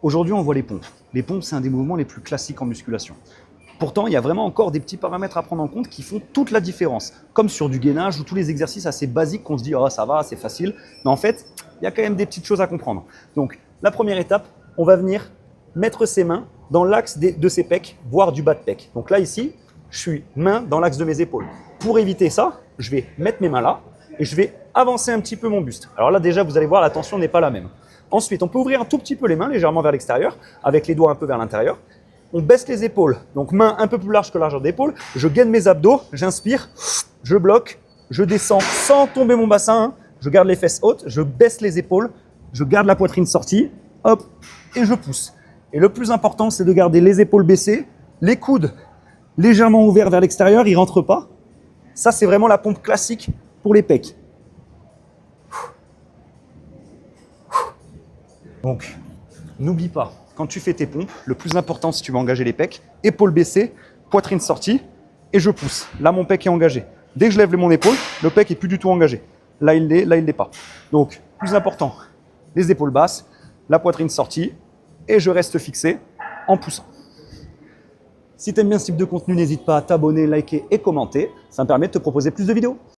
Aujourd'hui, on voit les pompes. Les pompes, c'est un des mouvements les plus classiques en musculation. Pourtant, il y a vraiment encore des petits paramètres à prendre en compte qui font toute la différence. Comme sur du gainage ou tous les exercices assez basiques qu'on se dit « oh ça va, c'est facile ». Mais en fait, il y a quand même des petites choses à comprendre. Donc, la première étape, on va venir mettre ses mains dans l'axe de ses pecs, voire du bas de pec. Donc là, ici, je suis main dans l'axe de mes épaules. Pour éviter ça, je vais mettre mes mains là et je vais avancer un petit peu mon buste. Alors là, déjà, vous allez voir, la tension n'est pas la même. Ensuite, on peut ouvrir un tout petit peu les mains, légèrement vers l'extérieur, avec les doigts un peu vers l'intérieur. On baisse les épaules, donc main un peu plus large que largeur d'épaule. Je gaine mes abdos, j'inspire, je bloque, je descends sans tomber mon bassin. Hein. Je garde les fesses hautes, je baisse les épaules, je garde la poitrine sortie, hop, et je pousse. Et le plus important, c'est de garder les épaules baissées, les coudes légèrement ouverts vers l'extérieur, ils ne rentrent pas. Ça, c'est vraiment la pompe classique pour les pecs. Donc, n'oublie pas, quand tu fais tes pompes, le plus important si tu veux engager les pecs, épaules baissées, poitrine sortie, et je pousse. Là, mon pec est engagé. Dès que je lève mon épaule, le pec est plus du tout engagé. Là, il l'est pas. Donc, plus important, les épaules basses, la poitrine sortie, et je reste fixé en poussant. Si tu aimes bien ce type de contenu, n'hésite pas à t'abonner, liker et commenter. Ça me permet de te proposer plus de vidéos.